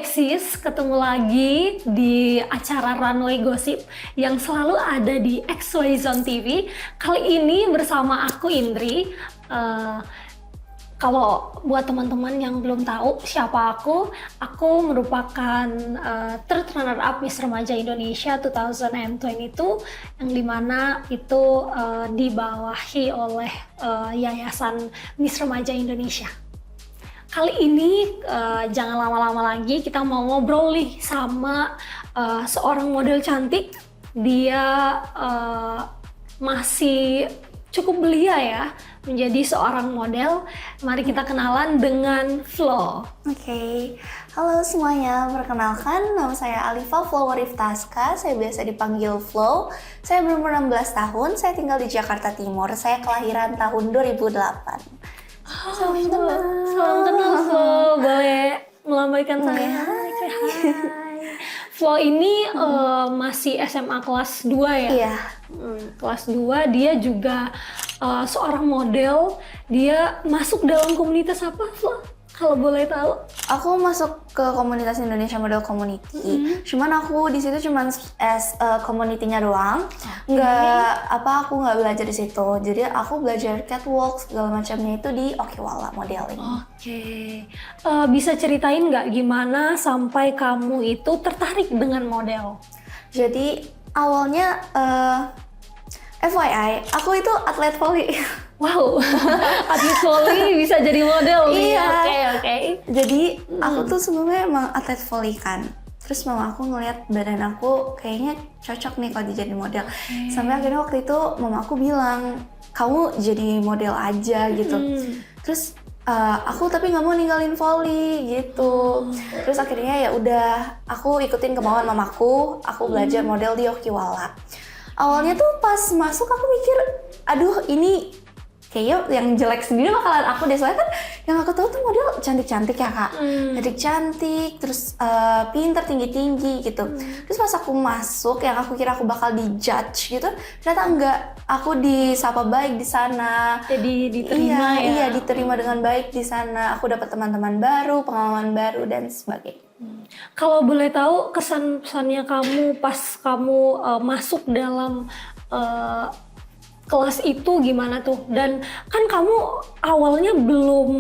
Alexis, ketemu lagi di acara Runway Gossip yang selalu ada di XY Zone TV. Kali ini bersama aku Indri. Kalau buat teman-teman yang belum tahu siapa aku merupakan third runner up Miss Remaja Indonesia 2022 yang dimana itu dibawahi oleh Yayasan Miss Remaja Indonesia. Kali ini jangan lama-lama lagi, kita mau ngobrol nih sama seorang model cantik. Dia masih cukup belia ya menjadi seorang model. Mari kita kenalan dengan Flo. Oke, halo semuanya, perkenalkan nama saya Alifa Floweriftaska, saya biasa dipanggil Flo. Saya berumur 16 tahun, saya tinggal di Jakarta Timur, saya kelahiran tahun 2008. Salam kenal Flo, boleh melambaikan tangan? Hai. Flo ini masih SMA kelas 2 ya? Iya. Kelas 2, dia juga seorang model. Dia masuk dalam komunitas apa, Flo? Kalau boleh tahu? Aku masuk ke komunitas Indonesia Model Community. Cuman aku di situ cuman community-nya doang. Aku nggak belajar di situ. Jadi aku belajar catwalk segala macamnya itu di Okiwala Modeling. Oke. Bisa ceritain nggak gimana sampai kamu itu tertarik dengan model? Jadi awalnya FYI, aku itu atlet voli. Wow, atlet voli bisa jadi model nih. Iya. Oke. Jadi aku tuh sebelumnya emang atlet voli kan. Terus mama aku ngeliat badan aku kayaknya cocok nih kalau dijadiin model. Sampai akhirnya waktu itu mama aku bilang, kamu jadi model aja gitu. Terus aku tapi nggak mau ninggalin voli gitu. Terus akhirnya ya udah aku ikutin kemauan mamaku. Aku belajar model di Okiwala. Awalnya tuh pas masuk aku mikir, aduh ini kayaknya yang jelek sendiri bakalan aku deh. Soalnya kan yang aku tahu tuh model cantik-cantik ya kak. Cantik-cantik, terus pinter, tinggi-tinggi gitu. Terus pas aku masuk, yang aku kira aku bakal dijudge gitu, ternyata enggak. Aku disapa baik di sana. Jadi diterima ya? Iya, diterima dengan baik di sana. Aku dapat teman-teman baru, pengalaman baru, dan sebagainya. Kalau boleh tahu kesan-pesannya kamu pas kamu masuk dalam kelas itu gimana tuh? Dan kan kamu awalnya belum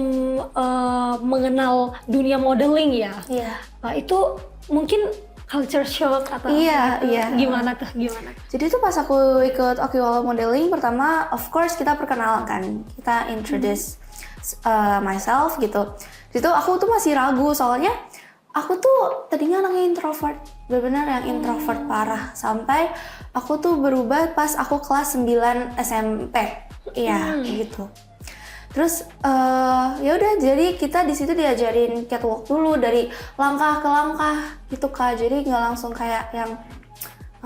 mengenal dunia modeling ya? Iya. Itu mungkin culture shock atau Iya. Gimana tuh? Jadi tuh pas aku ikut Okiwala Modeling, pertama of course kita perkenalan kan. Kita introduce myself gitu. Itu aku tuh masih ragu soalnya aku tuh tadinya anaknya introvert, benar-benar yang introvert parah. Sampai aku tuh berubah pas aku kelas 9 SMP, iya gitu. Terus ya udah, jadi kita di situ diajarin catwalk dulu dari langkah ke langkah gitu kak. Jadi nggak langsung kayak yang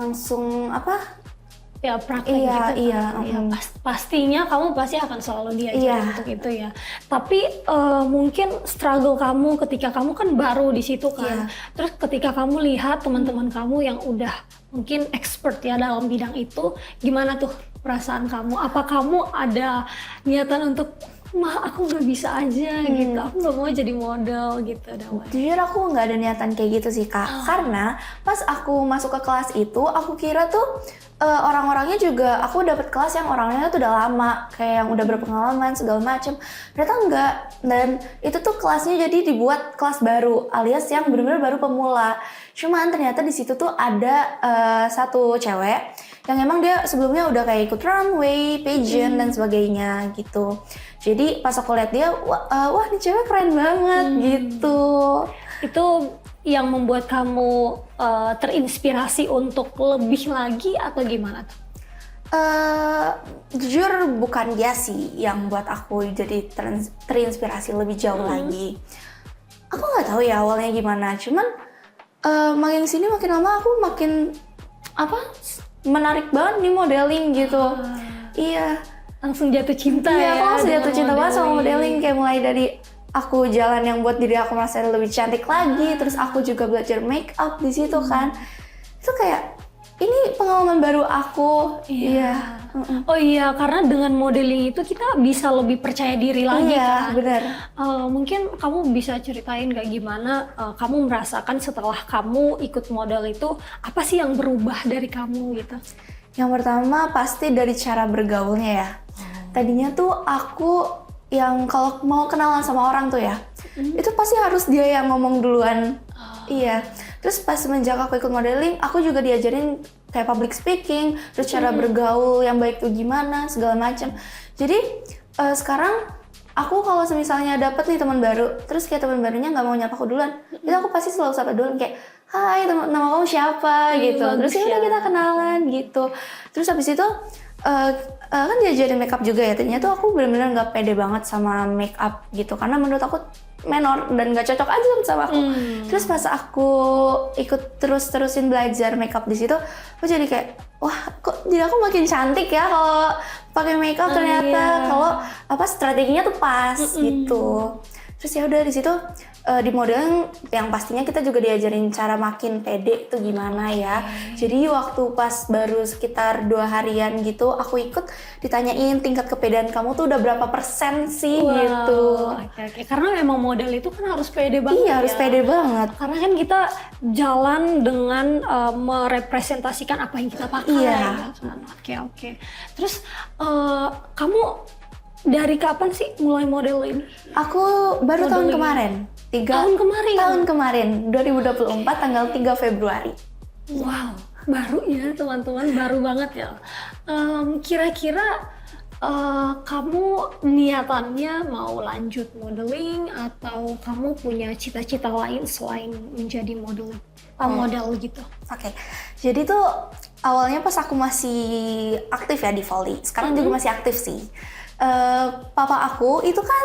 langsung apa? Ya praktek gitu. Iya. Pastinya kamu pasti akan selalu diajarin untuk itu ya. Tapi mungkin struggle kamu ketika kamu kan baru di situ kan. Terus ketika kamu lihat teman-teman kamu yang udah mungkin expert ya dalam bidang itu, gimana tuh perasaan kamu? Apa kamu ada niatan untuk aku nggak bisa aja gitu, aku nggak mau jadi model gitu? Jujur aku nggak ada niatan kayak gitu sih kak. Karena pas aku masuk ke kelas itu, aku kira tuh orang-orangnya juga, aku dapet kelas yang orangnya tuh udah lama, kayak yang udah berpengalaman segala macem. Ternyata enggak, dan itu tuh kelasnya jadi dibuat kelas baru, alias yang benar-benar baru pemula. Cuman ternyata di situ tuh ada satu cewek yang emang dia sebelumnya udah kayak ikut runway, pageant dan sebagainya gitu. Jadi pas aku lihat dia, wah ini cewek keren banget gitu. Itu yang membuat kamu terinspirasi untuk lebih lagi atau gimana tuh? Jujur bukan dia sih yang buat aku jadi terinspirasi lebih jauh lagi. Aku nggak tahu ya awalnya gimana, cuman makin sini makin lama aku makin menarik banget nih modeling gitu. Iya. Langsung jatuh cinta ya? Iya, aku langsung jatuh cinta banget sama modeling. Kayak mulai dari aku jalan yang buat diri aku merasa lebih cantik lagi, terus aku juga belajar make up di situ kan. Itu kayak ini pengalaman baru aku. Iya. Oh iya, karena dengan modeling itu kita bisa lebih percaya diri lagi Iya, kan. benar. Mungkin kamu bisa ceritain gak gimana kamu merasakan setelah kamu ikut model itu, apa sih yang berubah dari kamu gitu? Yang pertama pasti dari cara bergaulnya ya. Tadinya tuh aku yang kalau mau kenalan sama orang tuh ya, itu pasti harus dia yang ngomong duluan. Iya. Terus pas semenjak aku ikut modeling, aku juga diajarin kayak public speaking, terus cara bergaul yang baik tuh gimana, segala macam. Jadi sekarang aku kalau misalnya dapet nih teman baru, terus kayak teman barunya nggak mau nyapa aku duluan, itu aku pasti selalu sapa duluan kayak, hai nama kamu siapa gitu. Terus ya udah kita kenalan gitu. Terus habis itu kan diajarin makeup juga ya. Tadinya tuh aku benar-benar nggak pede banget sama makeup gitu, karena menurut aku menor dan nggak cocok aja sama aku. Terus pas aku ikut terusin belajar makeup di situ, aku jadi kayak, wah kok jadi aku makin cantik ya kalau pakai makeup ternyata. Kalau apa strateginya tuh pas gitu. Terus ya udah di situ di modeling yang pastinya kita juga diajarin cara makin pede tuh gimana ya. Jadi waktu pas baru sekitar 2 harian gitu aku ikut, ditanyain tingkat kepedean kamu tuh udah berapa persen sih gitu. Oke. Karena memang model itu kan harus pede banget. Iya, harus pede banget. Karena kan kita jalan dengan merepresentasikan apa yang kita pakai. Iya. Oke. Terus kamu dari kapan sih mulai model ini? Aku baru tahun kemarin. Tahun kemarin, 2024 tanggal 3 Februari. Wow, baru ya teman-teman, baru banget ya. Kira-kira kamu niatannya mau lanjut modeling atau kamu punya cita-cita lain selain menjadi model gitu? Oke. Jadi tuh awalnya pas aku masih aktif ya di volley. Sekarang juga masih aktif sih. Papa aku itu kan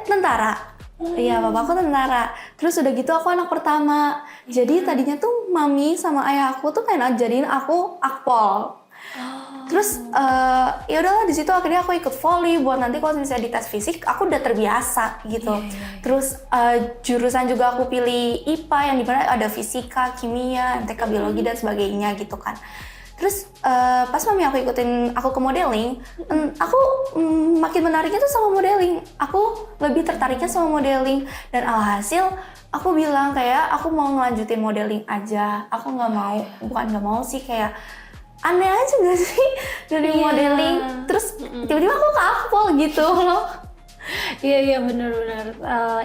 tentara. Iya, papa aku tentara. Terus udah gitu aku anak pertama. Jadi tadinya tuh mami sama ayah aku tuh pengen ajarin aku akpol. Terus ya udahlah di situ akhirnya aku ikut volley buat nanti kalau misalnya di tes fisik aku udah terbiasa gitu. Terus jurusan juga aku pilih IPA yang dimana ada fisika, kimia, MTK biologi dan sebagainya gitu kan. Terus pas mami aku ikutin aku ke modeling, aku makin menariknya tuh sama modeling. Aku lebih tertariknya sama modeling dan alhasil aku bilang kayak aku mau ngelanjutin modeling aja. Aku bukan nggak mau sih, kayak aneh aja gak sih dari modeling. Terus tiba-tiba aku ke akpol gitu loh. Iya benar-benar.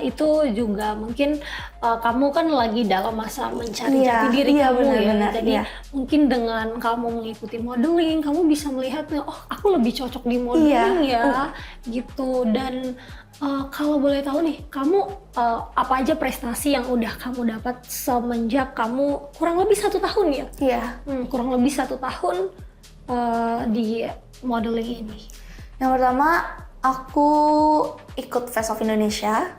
Itu juga mungkin kamu kan lagi dalam masa mencari jati diri kamu benar-benar, ya. Jadi mungkin dengan kamu mengikuti modeling, kamu bisa melihatnya, oh aku lebih cocok di modeling ya, gitu. Dan kalau boleh tahu nih, kamu apa aja prestasi yang udah kamu dapat semenjak kamu kurang lebih 1 tahun ya? Iya. Kurang lebih 1 tahun di modeling ini. Yang pertama, aku ikut Face of Indonesia.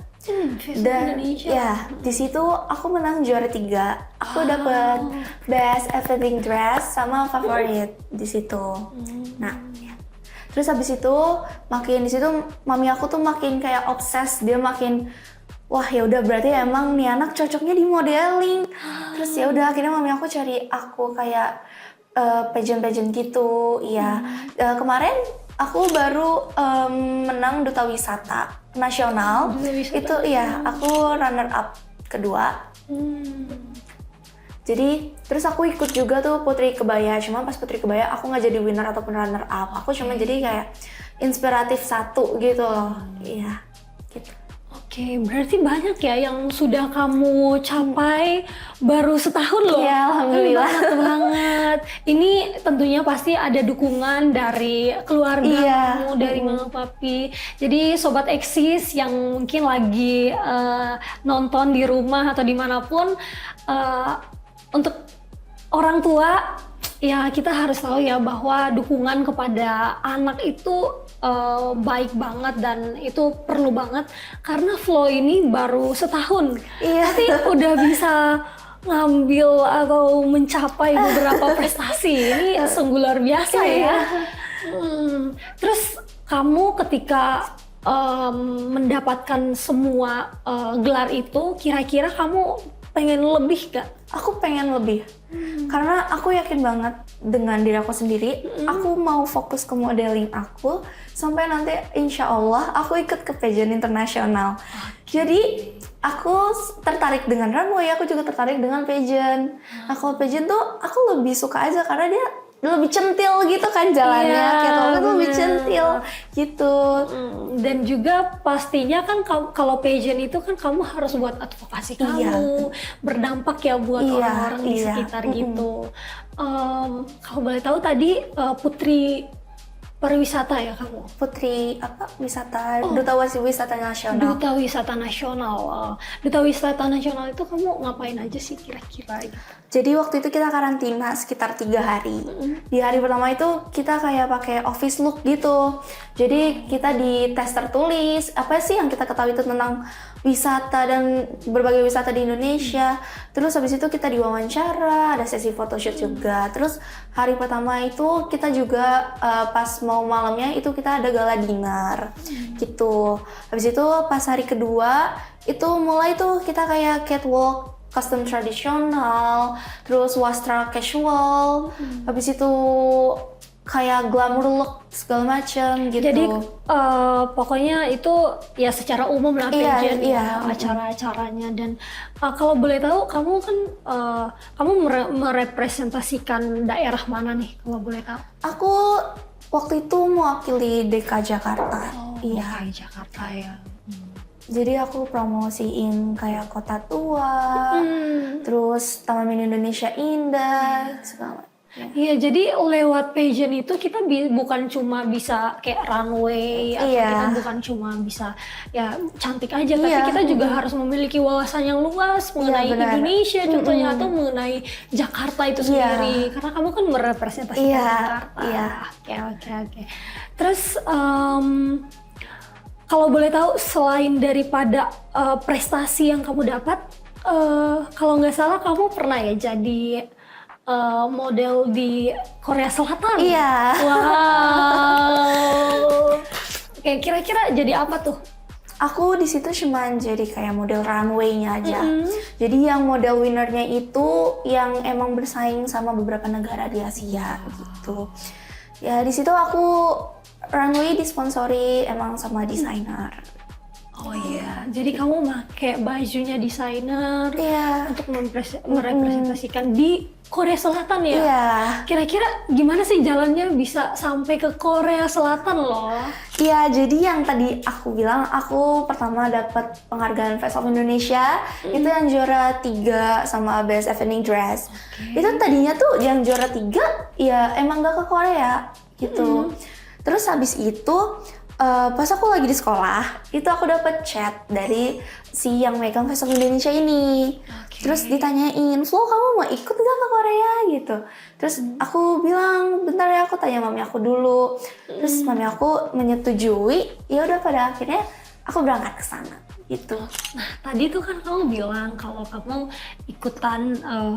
Ya di situ aku menang juara 3. Aku dapat Best Everything Dress sama Favorite di situ. Nah, ya. Terus habis itu makin di situ mami aku tuh makin kayak obses, dia makin wah ya udah berarti emang nih anak cocoknya di modeling. Terus ya udah akhirnya mami aku cari aku kayak pageant gitu. Iya. Kemarin aku baru menang Duta Wisata Nasional. Itu ya, aku runner up kedua. Jadi terus aku ikut juga tuh Putri Kebaya. Cuma pas Putri Kebaya aku nggak jadi winner ataupun runner up. Aku cuma jadi kayak inspiratif 1 gitu loh. Iya, gitu. Oke, berarti banyak ya yang sudah kamu capai baru setahun loh. Iya, alhamdulillah. Banget. Ini tentunya pasti ada dukungan dari keluarga kamu, dari mama papi. Jadi sobat Eksis yang mungkin lagi nonton di rumah atau dimanapun, untuk orang tua ya kita harus tahu ya bahwa dukungan kepada anak itu baik banget dan itu perlu banget, karena Flo ini baru setahun tapi udah bisa ngambil atau mencapai beberapa prestasi. Ini sungguh luar biasa ya. Terus kamu ketika mendapatkan semua gelar itu, kira-kira kamu pengen lebih gak? Aku pengen lebih, karena aku yakin banget dengan diri aku sendiri. Aku mau fokus ke modeling aku sampai nanti insya Allah aku ikut ke pageant internasional. Jadi aku tertarik dengan runway, aku juga tertarik dengan pageant. Nah kalau pageant tuh aku lebih suka aja karena dia lebih centil gitu kan jalannya, kayak tuh lebih centil gitu. Dan juga pastinya kan kalau pageant itu kan kamu harus buat advokasi kamu, berdampak ya buat orang-orang di sekitar gitu. Kalau boleh tahu tadi Putri Pariwisata ya kamu? Putri wisata, Duta Wisata Nasional. Duta Wisata Nasional. Duta Wisata Nasional itu kamu ngapain aja sih kira-kira gitu? Jadi waktu itu kita karantina sekitar 3 hari. Di hari pertama itu kita kayak pakai office look gitu. Jadi kita dites tertulis apa sih yang kita ketahui itu tentang wisata dan berbagai wisata di Indonesia. Terus habis itu kita diwawancara, ada sesi photoshoot juga. Terus hari pertama itu kita juga pas mau malamnya itu kita ada gala dinner gitu. Habis itu pas hari kedua itu mulai tuh kita kayak catwalk custom tradisional, terus wastra casual, habis itu kayak glamour look segala macam gitu. Jadi pokoknya itu ya secara umum lah pageant acara-acaranya. Dan kalau boleh tahu kamu kan kamu merepresentasikan daerah mana nih kalau boleh tahu? Aku waktu itu mewakili DKI Jakarta. DKI Jakarta ya. Jadi aku promosiin kayak Kota Tua, terus Taman Mini Indonesia Indah, segala. Iya, jadi lewat pageant itu kita bukan cuma bisa kayak runway, atau kita bukan cuma bisa ya cantik aja, tapi kita juga harus memiliki wawasan yang luas mengenai Indonesia contohnya, atau mengenai Jakarta itu sendiri, karena kamu kan merepresentasikan Jakarta. Oke. Terus kalau boleh tahu selain daripada prestasi yang kamu dapat, kalau nggak salah kamu pernah ya jadi model di Korea Selatan. Iya. Wow. Oke, kira-kira jadi apa tuh? Aku di situ cuma jadi kayak model runway-nya aja. Jadi yang model winnernya itu yang emang bersaing sama beberapa negara di Asia gitu. Ya di situ aku runway disponsori emang sama desainer. Oh iya, jadi kamu pakai bajunya desainer untuk merepresentasikan di Korea Selatan ya? Iya. Kira-kira gimana sih jalannya bisa sampai ke Korea Selatan loh? Iya, jadi yang tadi aku bilang, aku pertama dapat penghargaan Face of Indonesia, itu yang juara 3 sama Best Evening Dress. Itu tadinya tuh yang juara 3, ya emang gak ke Korea gitu. Terus habis itu, pas aku lagi di sekolah, itu aku dapat chat dari si yang megang Face of Indonesia ini. Terus ditanyain, Flo kamu mau ikut gak ke Korea gitu. Terus aku bilang, bentar ya aku tanya mami aku dulu. Terus mami aku menyetujui, ya udah pada akhirnya aku berangkat ke sana gitu. Nah tadi tuh kan kamu bilang kalau kamu ikutan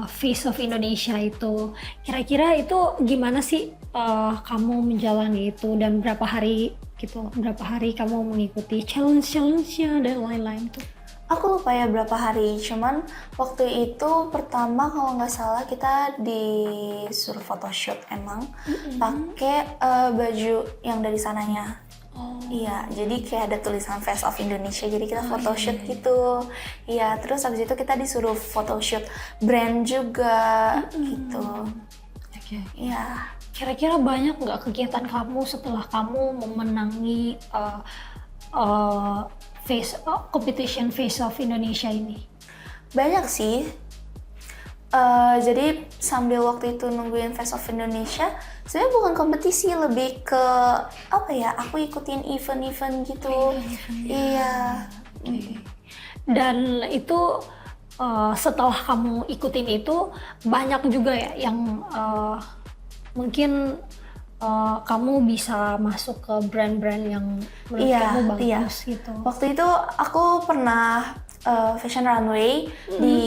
Face of Indonesia itu. Kira-kira itu gimana sih kamu menjalani itu dan berapa hari gitu? Berapa hari kamu mengikuti challenge-nya dan lain-lain tuh? Aku lupa ya berapa hari, cuman waktu itu pertama kalau nggak salah kita disuruh photoshoot emang pakai baju yang dari sananya. Iya, jadi kayak ada tulisan Face of Indonesia, jadi kita photoshoot gitu. Iya, terus habis itu kita disuruh photoshoot brand juga gitu. Iya. Kira-kira banyak nggak kegiatan kamu setelah kamu memenangi competition Face of Indonesia ini? Banyak sih. Jadi sambil waktu itu nungguin Face of Indonesia, sebenarnya bukan kompetisi, lebih ke apa ya? Aku ikutin event-event gitu. Iya. Dan itu setelah kamu ikutin itu banyak juga ya yang mungkin kamu bisa masuk ke brand-brand yang menurut kamu bagus gitu. Waktu itu aku pernah fashion runway di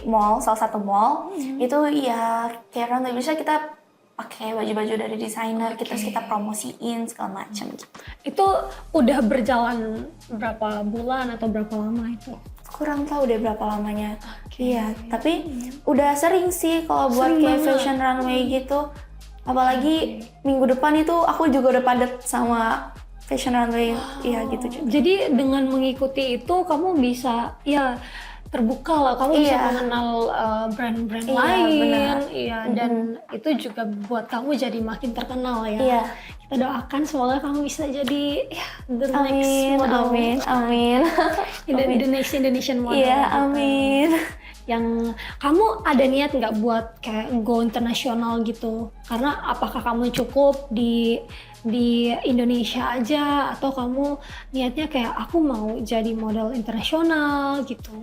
mall, salah satu mall. Itu ya kayak runway bisa kita pakai baju-baju dari desainer, terus kita promosiin segala macam gitu. Itu udah berjalan berapa bulan atau berapa lama itu? kurang tahu deh berapa lamanya. Iya, tapi udah sering sih kalau buat kayak fashion runway gitu. Apalagi minggu depan itu aku juga udah padat sama fashion runway. Iya gitu juga. Jadi dengan mengikuti itu kamu bisa ya terbuka lah, kamu bisa mengenal brand-brand lain, benar. iya, dan itu juga buat kamu jadi makin terkenal ya. Iya. Kita doakan semoga kamu bisa jadi ya, the next model, amin. the next Indonesian model. Iya, gitu. amin. Yang kamu ada niat nggak buat kayak go internasional gitu? Karena apakah kamu cukup di Indonesia aja atau kamu niatnya kayak aku mau jadi model internasional gitu?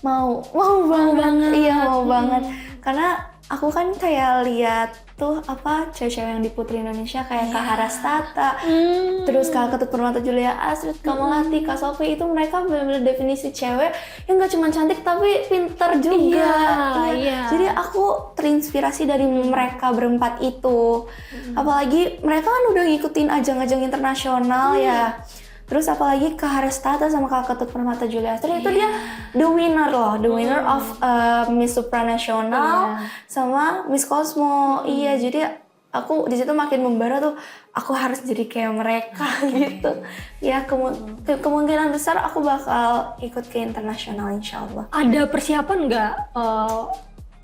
Mau banget. Iya, mau banget. Karena aku kan kayak lihat tuh apa cewek-cewek yang di Putri Indonesia kayak Kak Harastata, terus Kak Ketut Permata Julia Astrid, Kak Melati, Kak Sophie, itu mereka benar-benar definisi cewek yang gak cuma cantik tapi pinter juga. Iya. Jadi aku terinspirasi dari mereka berempat itu. Apalagi mereka kan udah ngikutin ajang-ajang internasional ya. Terus apalagi Kak Harastata sama Kak Ketut Permata Julia Astrid itu dia the winner loh, the winner of Miss Supranasional sama Miss Cosmo. Iya, jadi aku di situ makin membara tuh, aku harus jadi kayak mereka gitu. Ya kemungkinan besar aku bakal ikut ke internasional insyaallah. Ada persiapan nggak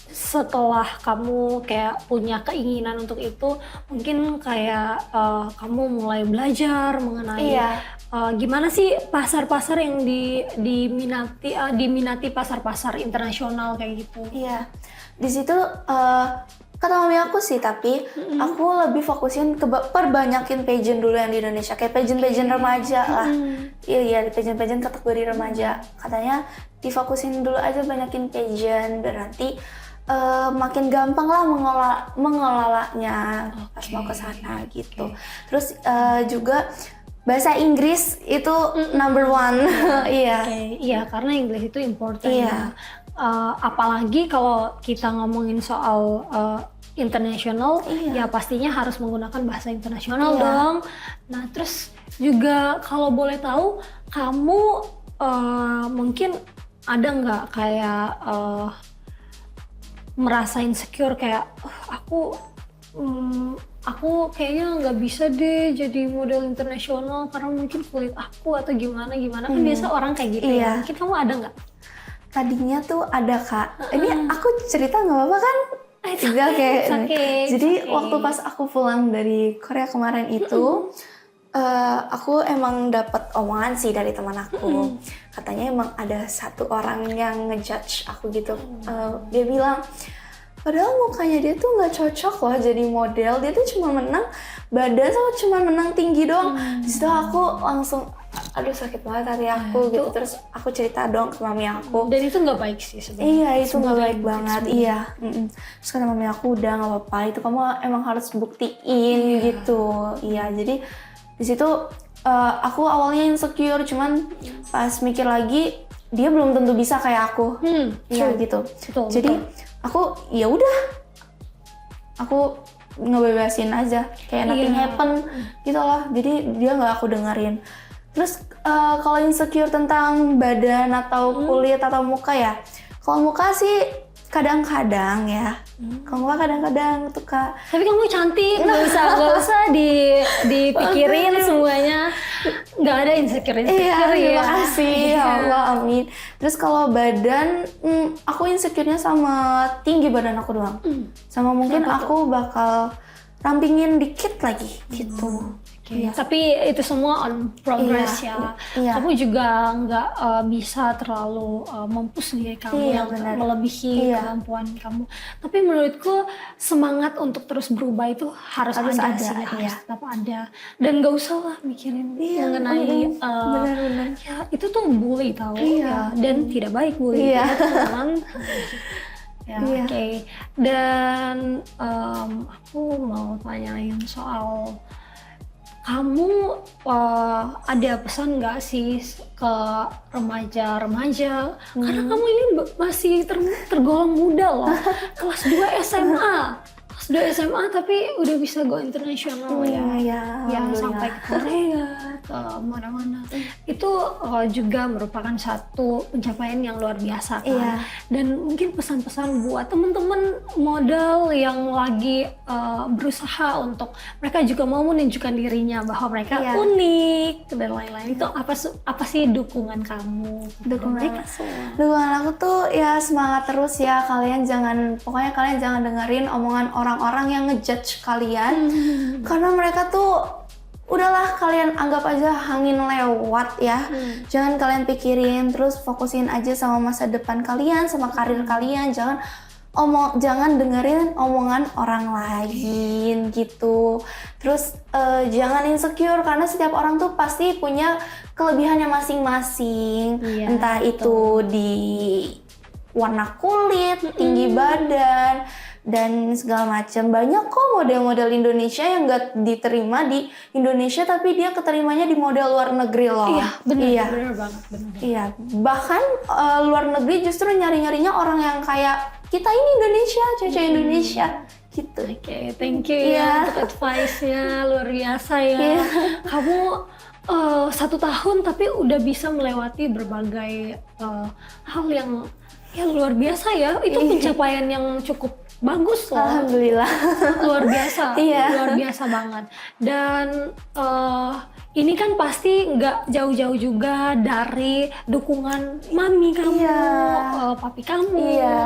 setelah kamu kayak punya keinginan untuk itu, mungkin kayak kamu mulai belajar mengenai gimana sih pasar-pasar yang diminati pasar-pasar internasional kayak gitu? Iya, di situ kata mami aku sih, tapi aku lebih fokusin ke perbanyakin pageant dulu yang di Indonesia, kayak pageant remaja lah. Iya, pageant kategori remaja. Katanya difokusin dulu aja, banyakin pageant, berarti makin gampang lah mengelolanya pas mau ke sana gitu. Terus juga bahasa Inggris itu number one. Iya, karena Inggris itu important ya. Apalagi kalau kita ngomongin soal internasional, ya pastinya harus menggunakan bahasa internasional dong. Nah, terus juga kalau boleh tahu, kamu mungkin ada nggak kayak merasa insecure kayak aku kayaknya nggak bisa deh jadi model internasional karena mungkin kulit aku atau gimana kan biasa orang kayak gitu ya. Mungkin kamu ada nggak? Tadinya tuh ada Kak. Ini aku cerita nggak apa-apa kan? Jadi waktu pas aku pulang dari Korea kemarin itu, aku emang dapat omongan sih dari teman aku. Katanya emang ada satu orang yang ngejudge aku gitu. Dia bilang, padahal mukanya dia tuh nggak cocok loh jadi model. Dia tuh cuma menang badan sama cuma menang tinggi doang. Di situ aku langsung, aduh sakit banget hati aku gitu. Terus aku cerita dong ke mami aku. Dan itu nggak baik sih sebenarnya. Iya, itu nggak baik banget. Iya. Terus kata mami aku, udah nggak apa-apa. Itu kamu emang harus buktiin gitu. Iya, jadi di situ aku awalnya insecure, cuman pas mikir lagi dia belum tentu bisa kayak aku. Iya gitu. Jadi aku ya udah, aku ngebebasin aja kayak nothing happen gitu loh. Jadi dia nggak aku dengerin. Terus kalau insecure tentang badan atau kulit atau muka ya, kalau muka sih kadang-kadang ya. Kalau muka kadang-kadang tuh Kak. Tapi kamu cantik, nggak usah dipikirin semuanya. Nggak ada insecure Iya, ya. terima kasih, ya Allah, amin. Terus kalau badan, aku insecure-nya sama tinggi badan aku doang. Sama mungkin aku bakal rampingin dikit lagi gitu. Iya. Tapi itu semua on progress ya. Kamu juga nggak bisa terlalu mempush diri kamu yang melebihi kemampuan kamu. Tapi menurutku semangat untuk terus berubah itu harus ada sih, harus tetap ada. Dan nggak usah lah mikirin mengenai ya itu tuh bully tahu ya, dan tidak baik bully. Teman. Oke. Dan aku mau tanyain soal kamu ada pesan nggak sih ke remaja-remaja? Karena kamu ini masih tergolong muda loh, kelas 2 SMA. Kelas Udah SMA tapi udah bisa go internasional ya. Iya, Yang sampai ke Korea, ke mana-mana. Itu juga merupakan satu pencapaian yang luar biasa kan. Iya. Dan mungkin pesan-pesan buat teman-teman model yang lagi berusaha untuk mereka juga mau menunjukkan dirinya bahwa mereka Iya. unik dan lain-lain. Itu apa sih dukungan kamu? Dukungan mereka semua. Dukungan aku tuh ya semangat terus ya, pokoknya kalian jangan dengerin omongan orang-orang yang ngejudge kalian, karena mereka tuh udahlah kalian anggap aja angin lewat ya. Jangan kalian pikirin, terus fokusin aja sama masa depan kalian, sama karir kalian. Jangan dengerin omongan orang lain gitu. Terus jangan insecure, karena setiap orang tuh pasti punya kelebihannya masing-masing. Iya, Entah itu di warna kulit, tinggi badan, dan segala macam. Banyak kok model-model Indonesia yang nggak diterima di Indonesia, tapi dia keterimanya di model luar negeri loh. Iya, benar, Iya. benar banget, benar. Iya, bahkan luar negeri justru nyari-nyarinya orang yang kayak kita ini Indonesia, cewek Indonesia gitu. Oke, thank you ya untuk advice-nya, luar biasa ya. Iya. Kamu 1 tahun tapi udah bisa melewati berbagai hal yang luar biasa ya. Itu pencapaian yang cukup bagus loh. Alhamdulillah. Luar biasa, Iya. luar biasa banget. Dan ini kan pasti nggak jauh-jauh juga dari dukungan mami kamu, Iya. papi kamu. Iya.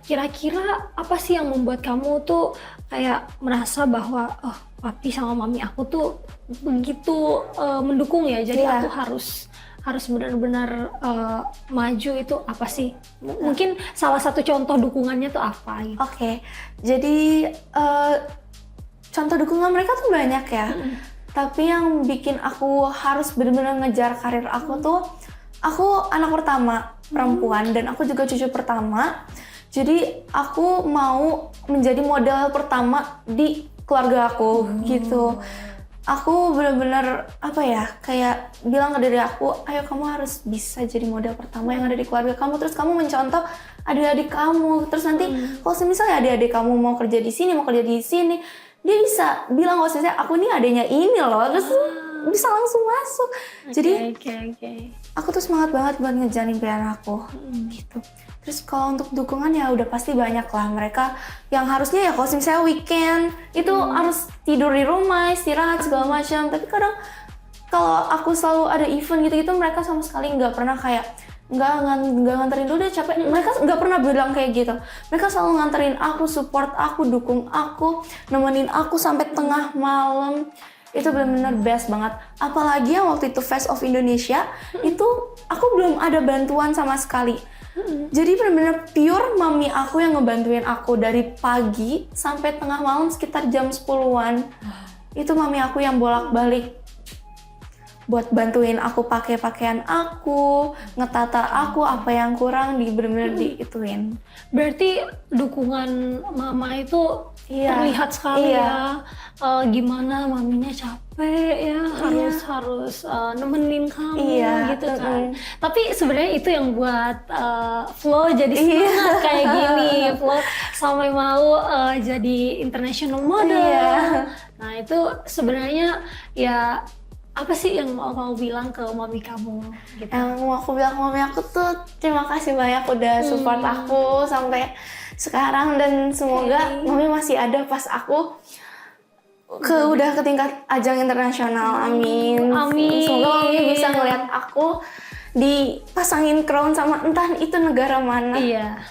Kira-kira apa sih yang membuat kamu tuh kayak merasa bahwa papi sama mami aku tuh begitu mendukung ya, jadi Iya. aku harus benar-benar maju, itu apa sih? Mungkin salah satu contoh dukungannya tuh apa gitu? Oke, jadi contoh dukungan mereka tuh banyak ya. Tapi yang bikin aku harus benar-benar ngejar karir aku tuh, aku anak pertama perempuan dan aku juga cucu pertama. Jadi aku mau menjadi model pertama di keluarga aku gitu. Aku benar-benar kayak bilang ke diri aku, ayo kamu harus bisa jadi model pertama yang ada di keluarga kamu. Terus kamu mencontoh adik-adik kamu. Terus nanti kalau misalnya adik-adik kamu mau kerja di sini, dia bisa bilang kalau misalnya aku nih adiknya ini loh. Terus bisa langsung masuk. Jadi aku tuh semangat banget buat ngejar impian aku gitu. Terus kalau untuk dukungan ya udah pasti banyak lah, mereka yang harusnya ya kalau misalnya weekend itu harus tidur di rumah, istirahat segala macam. Tapi kadang kalau aku selalu ada event gitu-gitu, mereka sama sekali nggak pernah kayak nggak nganterin dulu deh, capek. Mereka nggak pernah bilang kayak gitu. Mereka selalu nganterin aku, support aku, dukung aku, nemenin aku sampai tengah malam. Itu benar-benar best banget. Apalagi yang waktu itu Face of Indonesia, itu aku belum ada bantuan sama sekali. Jadi benar-benar pure mami aku yang ngebantuin aku dari pagi sampai tengah malam sekitar jam 10-an. Itu mami aku yang bolak-balik buat bantuin aku pakai pakaian aku, ngetata aku apa yang kurang, bener-bener diituin. Berarti dukungan mama itu terlihat sekali ya. Gimana maminya capek ya, harus nemenin kamu gitu kan. Tapi sebenarnya itu yang buat Flo jadi semangat kayak gini. Flo sampai mau jadi international model. Nah itu sebenarnya ya, apa sih yang mau kamu bilang ke mami kamu? Gitu? Yang mau aku bilang ke mami aku tuh terima kasih banyak udah support aku sampai sekarang, dan semoga mami masih ada pas aku udah ke tingkat ajang internasional. Amin. Amin. Semoga mami bisa ngeliat aku dipasangin crown sama entah itu negara mana. Iya.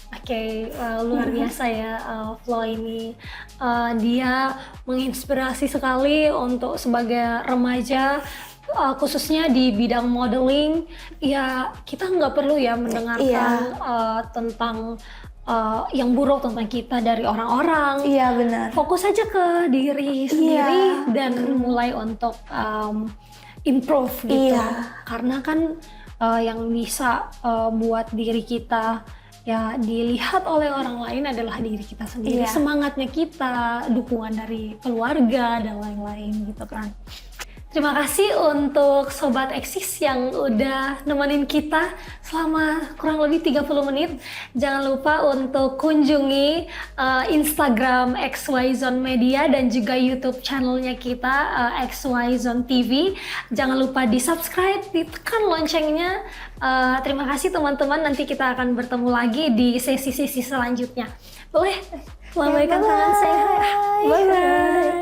Oke, luar biasa ya Flo ini. Dia menginspirasi sekali untuk sebagai remaja, khususnya di bidang modeling. Ya kita nggak perlu ya mendengarkan tentang yang buruk tentang kita dari orang-orang. Iya benar. Fokus aja ke diri sendiri dan mulai untuk improve gitu. Karena kan yang bisa buat diri kita ya dilihat oleh orang lain adalah diri kita sendiri. Semangatnya kita, dukungan dari keluarga dan lain-lain gitu kan. Terima kasih untuk Sobat Eksis yang udah nemenin kita selama kurang lebih 30 menit. Jangan lupa untuk kunjungi Instagram XY Zone Media dan juga YouTube channelnya kita XY Zone TV. Jangan lupa di subscribe, ditekan loncengnya. Terima kasih teman-teman, nanti kita akan bertemu lagi di sesi-sesi selanjutnya. Boleh? Lambaikan tangan saya. Bye-bye.